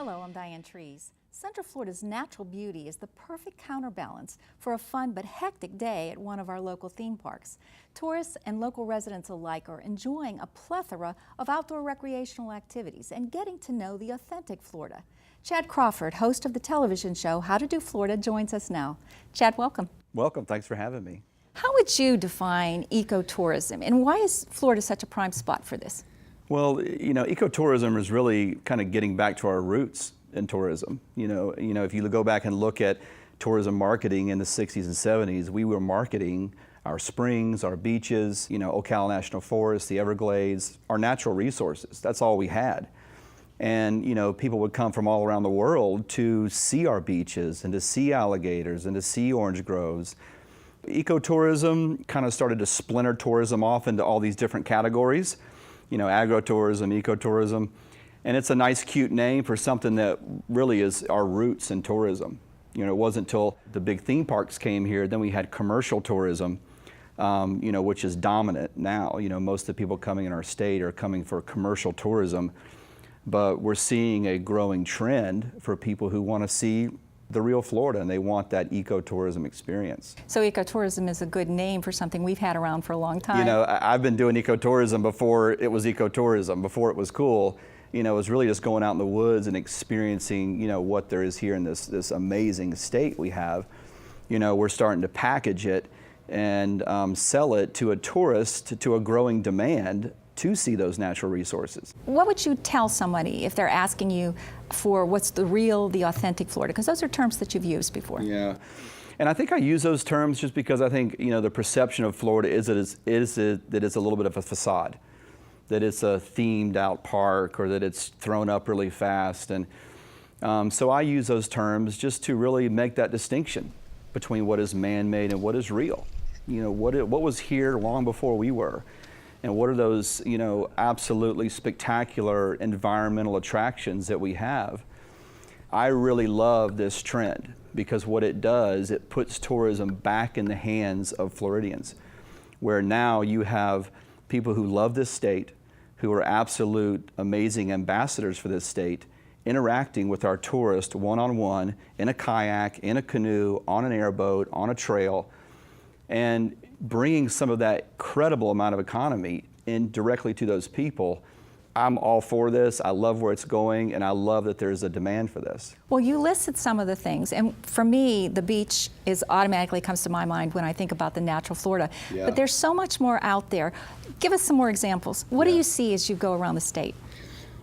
Hello, I'm Diane Trees. Central Florida's natural beauty is the perfect counterbalance for a fun but hectic day at one of our local theme parks. Tourists and local residents alike are enjoying a plethora of outdoor recreational activities and getting to know the authentic Florida. Chad Crawford, host of the television show How to Do Florida, joins us now. Chad, welcome. Welcome. Thanks for having me. How would you define ecotourism, and why is Florida such a prime spot for this? Well, ecotourism is really kind of getting back to our roots in tourism. If you go back and look at tourism marketing in the 60s and 70s, we were marketing our springs, our beaches, Ocala National Forest, the Everglades, our natural resources. That's all we had. And, people would come from all around the world to see our beaches and to see alligators and to see orange groves. Ecotourism kind of started to splinter tourism off into all these different categories, agrotourism, ecotourism. And it's a nice, cute name for something that really is our roots in tourism. It wasn't until the big theme parks came here, then we had commercial tourism, which is dominant now. Most of the people coming in our state are coming for commercial tourism, but we're seeing a growing trend for people who want to see the real Florida, and they want that ecotourism experience. So ecotourism is a good name for something we've had around for a long time. I've been doing ecotourism before it was ecotourism, before it was cool. It was really just going out in the woods and experiencing, what there is here in this amazing state we have. We're starting to package it and sell it to a tourist, to a growing demand to see those natural resources. What would you tell somebody if they're asking you for what's the real, the authentic Florida? Because those are terms that you've used before. Yeah, and I think I use those terms just because I think, the perception of Florida is that it's a little bit of a facade, that it's a themed out park or that it's thrown up really fast. And so I use those terms just to really make that distinction between what is man-made and what is real. What was here long before we were. And what are those, absolutely spectacular environmental attractions that we have? I really love this trend because what it does, it puts tourism back in the hands of Floridians, where now you have people who love this state, who are absolute amazing ambassadors for this state, interacting with our tourists one-on-one in a kayak, in a canoe, on an airboat, on a trail, and bringing some of that credible amount of economy in directly to those people. I'm all for this. I love where it's going, and I love that there's a demand for this. Well, you listed some of the things, and for me, the beach automatically comes to my mind when I think about the natural Florida. Yeah. But there's so much more out there. Give us some more examples. What do you see as you go around the state?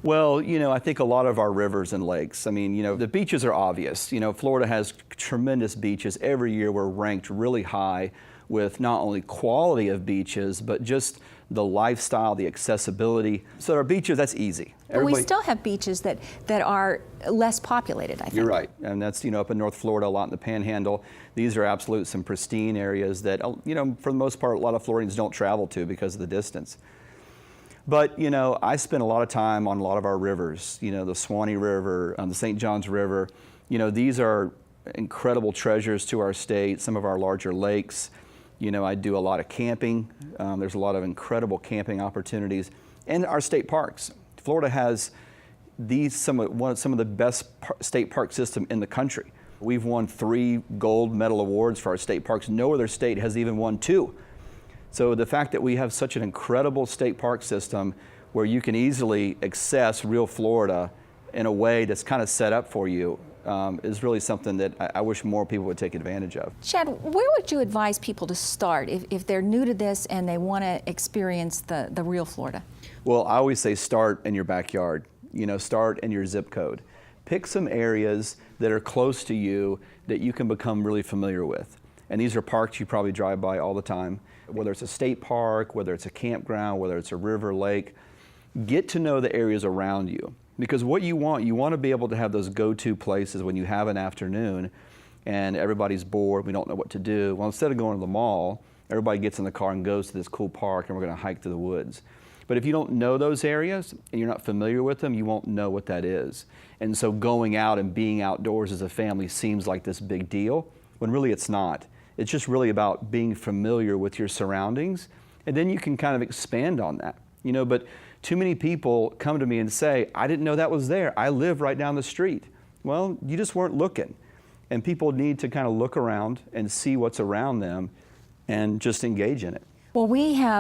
Well, I think a lot of our rivers and lakes, the beaches are obvious. Florida has tremendous beaches. Every year we're ranked really high with not only quality of beaches, but just the lifestyle, the accessibility. So our beaches, that's easy. But we still have beaches that are less populated, I think. You're right, and that's, up in North Florida, a lot in the Panhandle. These are absolute some pristine areas that, for the most part, a lot of Floridians don't travel to because of the distance. But, I spend a lot of time on a lot of our rivers, the Suwannee River, the St. Johns River. These are incredible treasures to our state, some of our larger lakes. I do a lot of camping. There's a lot of incredible camping opportunities. And our state parks. Florida has some of the best state park system in the country. We've won 3 gold medal awards for our state parks. No other state has even won 2. So the fact that we have such an incredible state park system where you can easily access real Florida in a way that's kind of set up for you is really something that I wish more people would take advantage of. Chad, where would you advise people to start if they're new to this and they want to experience the real Florida? Well, I always say start in your backyard. Start in your zip code. Pick some areas that are close to you that you can become really familiar with. And these are parks you probably drive by all the time, whether it's a state park, whether it's a campground, whether it's a river, lake. Get to know the areas around you. Because what you want to be able to have those go-to places when you have an afternoon and everybody's bored, we don't know what to do. Well, instead of going to the mall, everybody gets in the car and goes to this cool park and we're going to hike through the woods. But if you don't know those areas and you're not familiar with them, you won't know what that is. And so going out and being outdoors as a family seems like this big deal, when really it's not. It's just really about being familiar with your surroundings, and then you can kind of expand on that. But Too many people come to me and say, I didn't know that was there. I live right down the street. Well, you just weren't looking. And people need to kind of look around and see what's around them and just engage in it. Well,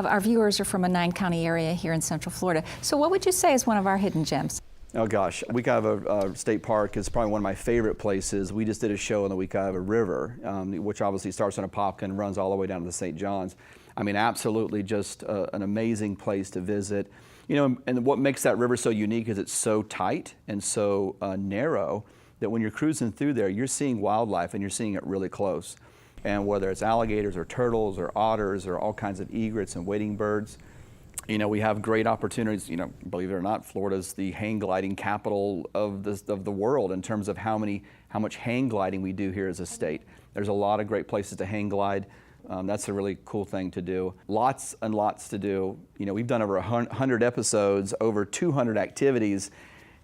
our viewers are from a 9-county area here in Central Florida. So what would you say is one of our hidden gems? Oh gosh, Wekiva State Park is probably one of my favorite places. We just did a show on the Wekiva River, which obviously starts in Apopka and runs all the way down to the St. Johns. I mean, absolutely just an amazing place to visit. You know, and what makes that river so unique is it's so tight and so narrow that when you're cruising through there, you're seeing wildlife and you're seeing it really close. And whether it's alligators or turtles or otters or all kinds of egrets and wading birds, you know, we have great opportunities. You know, believe it or not, Florida's the hang gliding capital of the world in terms of how much hang gliding we do here as a state. There's a lot of great places to hang glide. That's a really cool thing to do. Lots and lots to do. You know, we've done over 100 episodes, over 200 activities,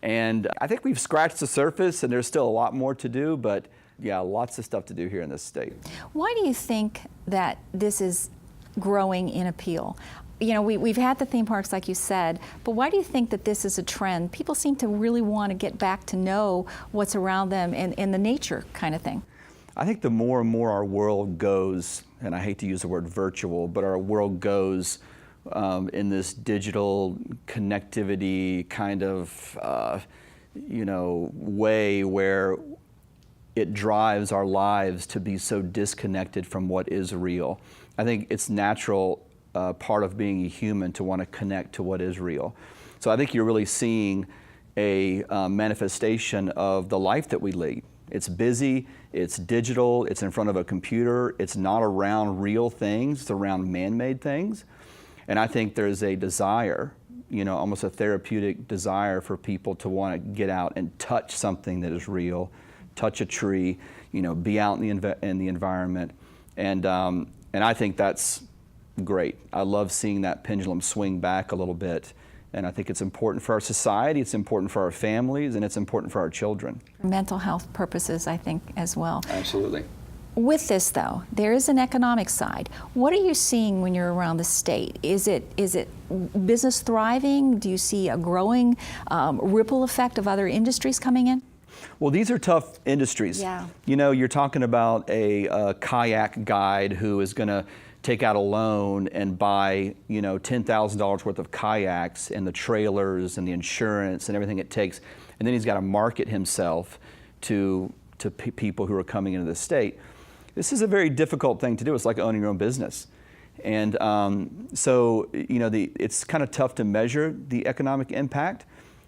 and I think we've scratched the surface and there's still a lot more to do, but yeah, lots of stuff to do here in this state. Why do you think that this is growing in appeal? You know, we've had the theme parks, like you said, but why do you think that this is a trend? People seem to really want to get back to know what's around them and the nature kind of thing. I think the more and more our world goes, and I hate to use the word virtual, but our world goes in this digital connectivity kind of, you know, way where it drives our lives to be so disconnected from what is real. I think it's natural part of being a human to want to connect to what is real. So I think you're really seeing a manifestation of the life that we lead. It's busy, it's digital, it's in front of a computer, it's not around real things, it's around man-made things. And I think there's a desire, you know, almost a therapeutic desire for people to want to get out and touch something that is real, touch a tree, you know, be out in the environment. And I think that's great. I love seeing that pendulum swing back a little bit. And I think it's important for our society, it's important for our families, and it's important for our children. Mental health purposes, I think, as well. Absolutely. With this, though, there is an economic side. What are you seeing when you're around the state? Is it business thriving? Do you see a growing ripple effect of other industries coming in? Well, these are tough industries. Yeah. You know, you're talking about a kayak guide who is going to take out a loan and buy, you know, $10,000 worth of kayaks and the trailers and the insurance and everything it takes. And then he's got to market himself to people who are coming into the state. This is a very difficult thing to do. It's like owning your own business. And so, you know, it's kind of tough to measure the economic impact.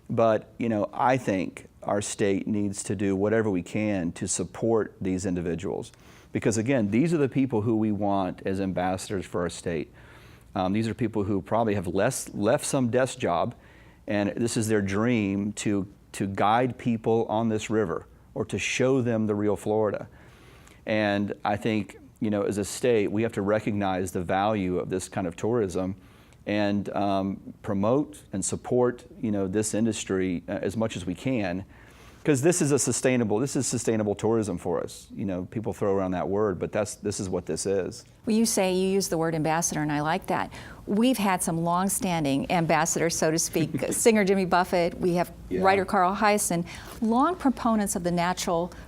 But, you know, I think our state needs to do whatever we can to support these individuals. Because again, these are the people who we want as ambassadors for our state. These are people who probably have left some desk job, and this is their dream to guide people on this river or to show them the real Florida. And I think, you know, as a state, we have to recognize the value of this kind of tourism and promote and support, you know, this industry as much as we can. Because this is sustainable tourism for us. You know, people throw around that word, but this is what this is. Well, you use the word ambassador, and I like that. We've had some long-standing ambassadors, so to speak. Singer Jimmy Buffett, we have writer Carl Hiaasen, long proponents of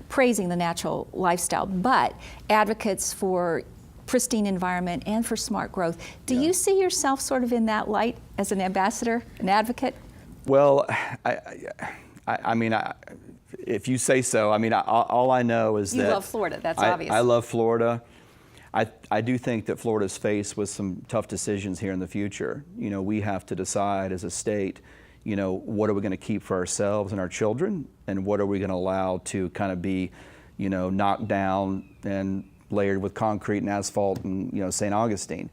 praising the natural lifestyle, but advocates for pristine environment and for smart growth. Do you see yourself sort of in that light as an ambassador, an advocate? Well, I mean, if you say so. I mean, all I know is that you love Florida. That's obvious. I love Florida. I do think that Florida's faced with some tough decisions here in the future. You know, we have to decide as a state, you know, what are we going to keep for ourselves and our children, and what are we going to allow to kind of be, you know, knocked down and layered with concrete and asphalt and, you know, St. Augustine.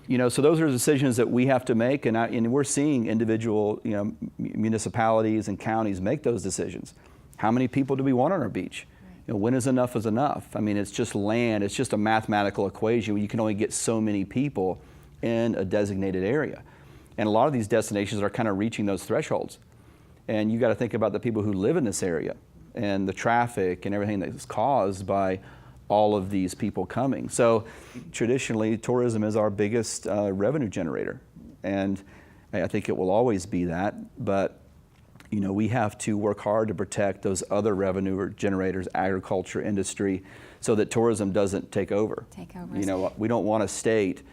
You know, so those are decisions that we have to make, and we're seeing individual, you know, municipalities and counties make those decisions. How many people do we want on our beach? You know, when is enough? I mean, it's just land. It's just a mathematical equation where you can only get so many people in a designated area. And a lot of these destinations are kind of reaching those thresholds. And you got to think about the people who live in this area and the traffic and everything that's caused by all of these people coming. So traditionally, tourism is our biggest revenue generator. And I think it will always be that, but we have to work hard to protect those other revenue generators, agriculture, industry, so that tourism doesn't take over. We don't want a state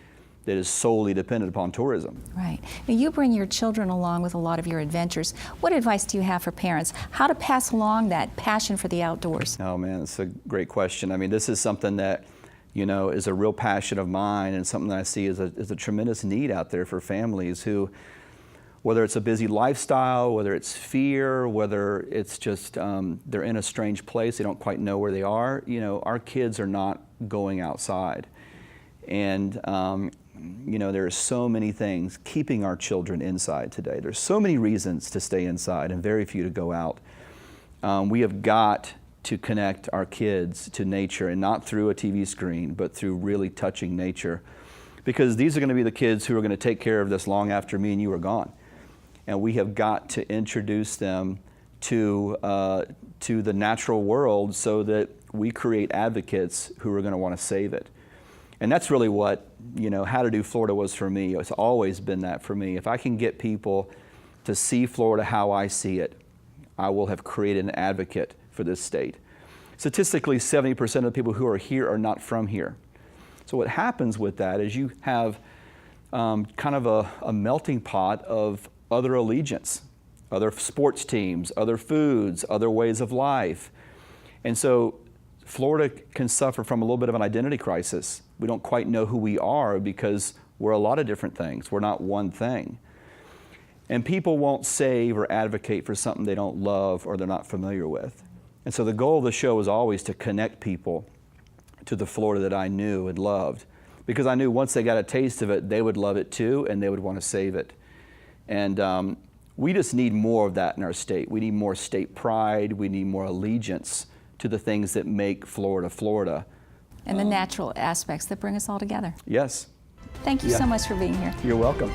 that is solely dependent upon tourism. Right. Now, you bring your children along with a lot of your adventures. What advice do you have for parents? How to pass along that passion for the outdoors? Oh man, it's a great question. I mean, this is something that is a real passion of mine, and something that I see is a tremendous need out there for families who, whether it's a busy lifestyle, whether it's fear, whether it's just they're in a strange place, they don't quite know where they are. Our kids are not going outside. And there are so many things keeping our children inside today. There's so many reasons to stay inside and very few to go out. We have got to connect our kids to nature, and not through a TV screen, but through really touching nature. Because these are going to be the kids who are going to take care of this long after me and you are gone. And we have got to introduce them to the natural world so that we create advocates who are going to want to save it. And that's really what, How to Do Florida was for me. It's always been that for me. If I can get people to see Florida how I see it, I will have created an advocate for this state. Statistically, 70% of the people who are here are not from here. So what happens with that is you have kind of a melting pot of other allegiance, other sports teams, other foods, other ways of life. And so Florida can suffer from a little bit of an identity crisis. We don't quite know who we are because we're a lot of different things. We're not one thing. And people won't save or advocate for something they don't love or they're not familiar with. And so the goal of the show was always to connect people to the Florida that I knew and loved, because I knew once they got a taste of it, they would love it too, and they would want to save it. And we just need more of that in our state. We need more state pride. We need more allegiance to the things that make Florida, Florida. And the natural aspects that bring us all together. Yes. Thank you so much for being here. You're welcome.